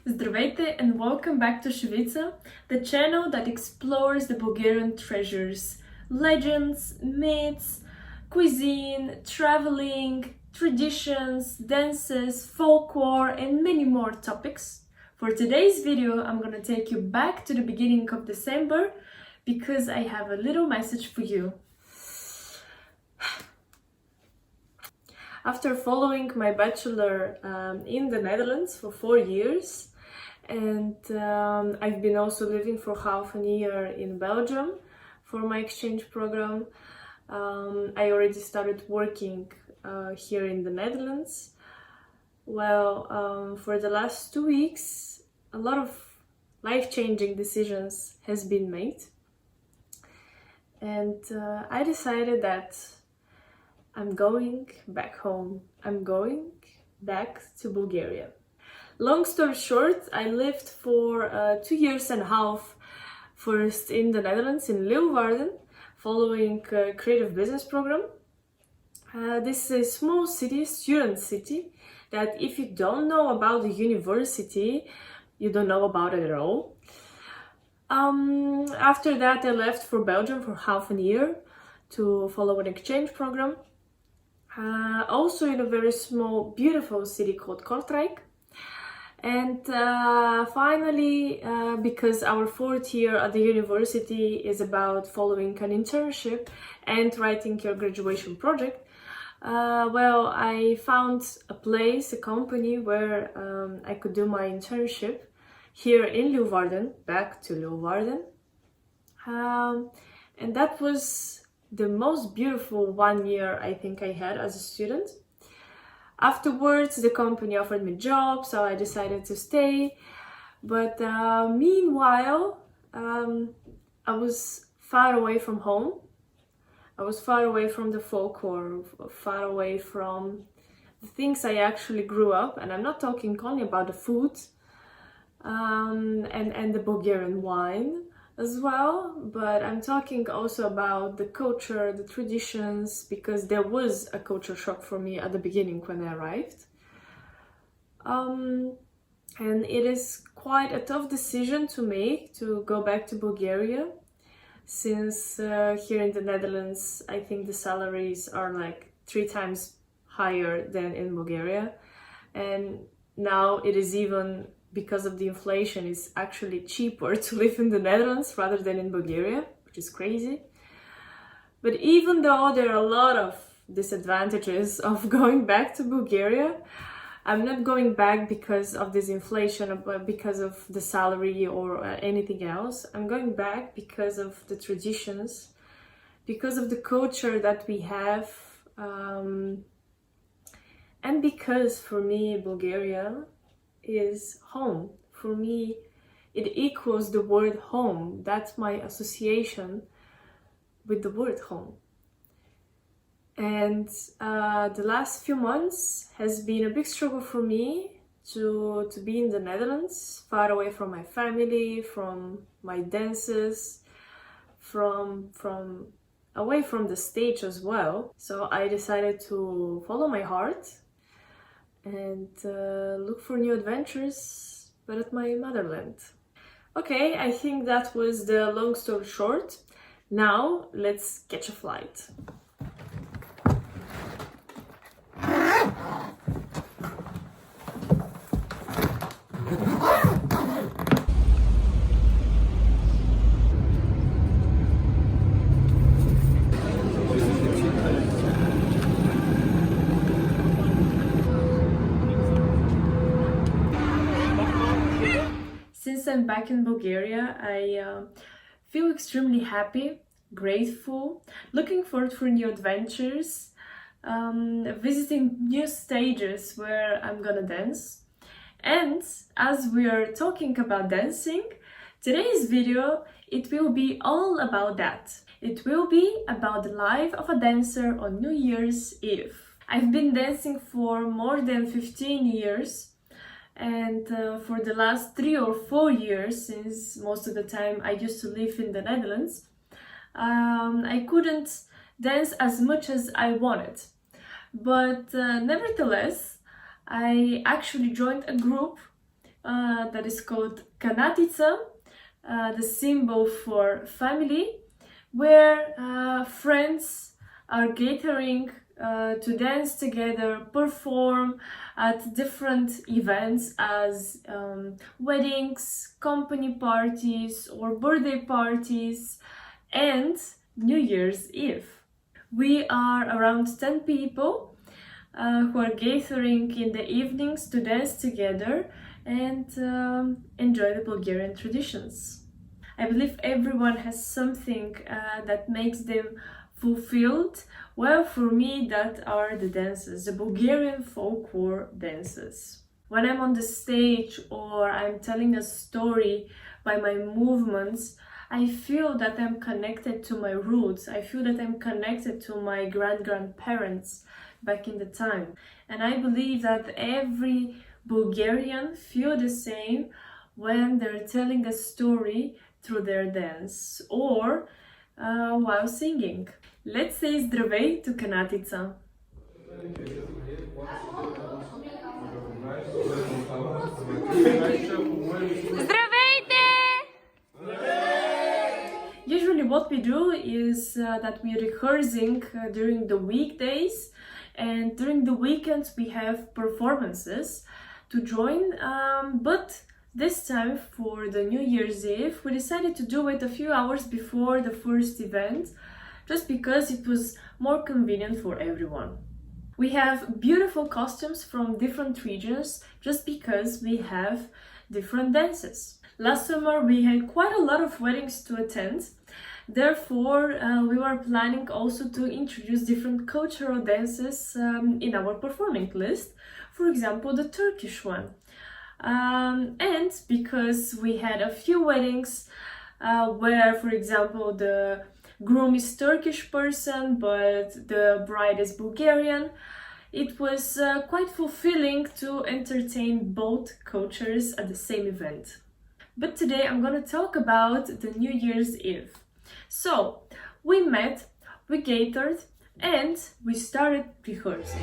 Здравейте and welcome back to Šivica, the channel that explores the Bulgarian treasures, legends, myths, cuisine, traveling, traditions, dances, folklore, and many more topics. For today's video, I'm gonna take you back to the beginning of December because I have a little message for you. After following my bachelor in the Netherlands for 4 years, and I've been also living for half a year in Belgium for my exchange program. I already started working here in the Netherlands. Well, for the last 2 weeks, a lot of life-changing decisions has been made, and I decided that I'm going back home. I'm going back to Bulgaria. Long story short, I lived for 2 years and a half, first in the Netherlands, in Leeuwarden, following a creative business program. This is a small city, student city, that if you don't know about the university, you don't know about it at all. After that, I left for Belgium for half a year to follow an exchange program. Also in a very small, beautiful city called Kortrijk. And finally, because our 4th year at the university is about following an internship and writing your graduation project, well, I found a place, a company where I could do my internship here in Leeuwarden, back to Leeuwarden. And that was the most beautiful 1 year I think I had as a student. Afterwards, the company offered me a job, so I decided to stay. But meanwhile, I was far away from home. I was far away from the folklore, far away from the things I actually grew up. And I'm not talking only about the food and the Bulgarian wine as well, but I'm talking also about the culture, the traditions, because there was a culture shock for me at the beginning when I arrived. And it is quite a tough decision to make to go back to Bulgaria, since here in the Netherlands, I think the salaries are like 3 times higher than in Bulgaria. And now it is even, because of the inflation, it's actually cheaper to live in the Netherlands rather than in Bulgaria, which is crazy. But even though there are a lot of disadvantages of going back to Bulgaria, I'm not going back because of this inflation, but because of the salary or anything else. I'm going back because of the traditions, because of the culture that we have, and because for me, Bulgaria is home. For me, it equals the word home. That's my association with the word home. And the last few months has been a big struggle for me to be in the Netherlands, far away from my family, from my dances, from away from the stage as well. So I decided to follow my heart and look for new adventures, but at my motherland. Okay, I think that was the long story short. Now let's catch a flight. Since I'm back in Bulgaria, I feel extremely happy, grateful, looking forward for new adventures, visiting new stages where I'm gonna dance. And as we are talking about dancing, today's video, it will be all about that. It will be about the life of a dancer on New Year's Eve. I've been dancing for more than 15 years. And for the last 3 or 4 years, since most of the time I used to live in the Netherlands, I couldn't dance as much as I wanted. But nevertheless, I actually joined a group that is called Kanatitsa, the symbol for family, where friends are gathering to dance together, perform at different events as weddings, company parties, or birthday parties, and New Year's Eve. We are around 10 people who are gathering in the evenings to dance together and enjoy the Bulgarian traditions. I believe everyone has something that makes them fulfilled. Well, for me, that are the dances, the Bulgarian folklore dances. When I'm on the stage or I'm telling a story by my movements, I feel that I'm connected to my roots. I feel that I'm connected to my grandparents back in the time. And I believe that every Bulgarian feel the same when they're telling a story through their dance or while singing. Let's say здравей to Kanatitsa. Здравейте! Usually what we do is that we're rehearsing during the weekdays, and during the weekends we have performances to join, but this time for the New Year's Eve we decided to do it a few hours before the first event, just because it was more convenient for everyone. We have beautiful costumes from different regions just because we have different dances. Last summer we had quite a lot of weddings to attend, therefore we were planning also to introduce different cultural dances in our performing list, for example the Turkish one. And because we had a few weddings where, for example, the groom is Turkish person but the bride is Bulgarian, it was quite fulfilling to entertain both cultures at the same event. But today I'm gonna talk about the New Year's Eve. So we met, we gathered, and we started rehearsing.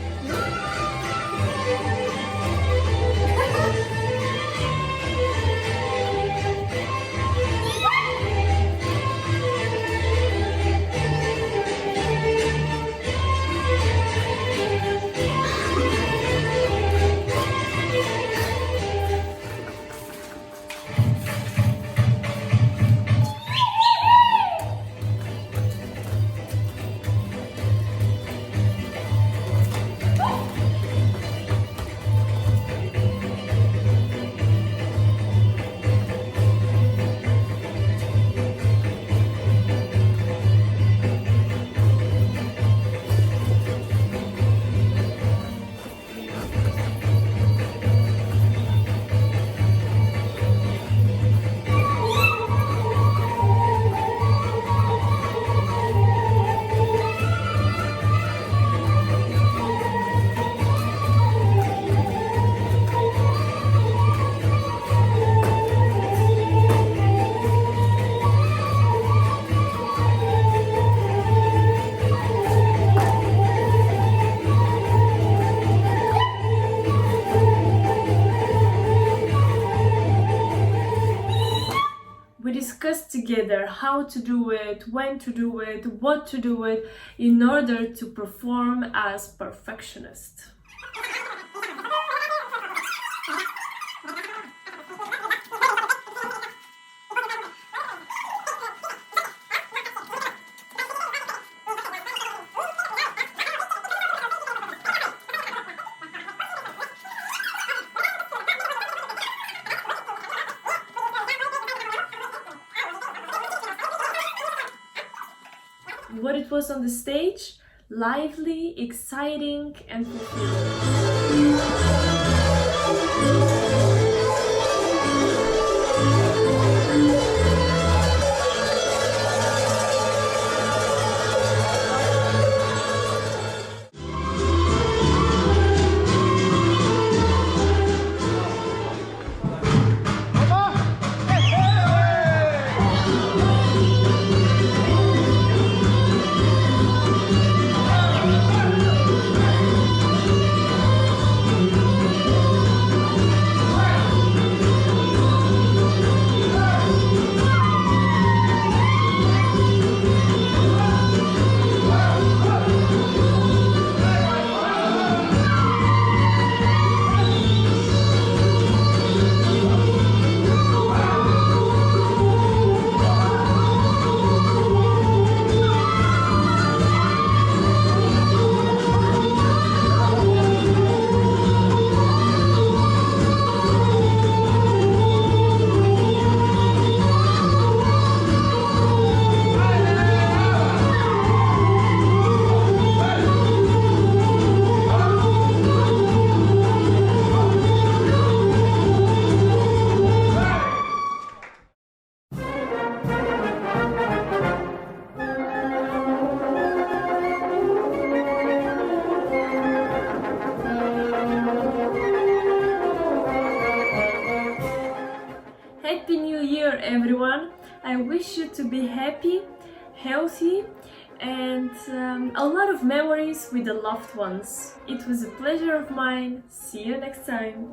We discussed together how to do it, when to do it, what to do it, in order to perform as perfectionists. What it was on the stage? Lively, exciting, and fulfilling. Happy New Year, everyone! I wish you to be happy, healthy, and a lot of memories with the loved ones. It was a pleasure of mine. See you next time.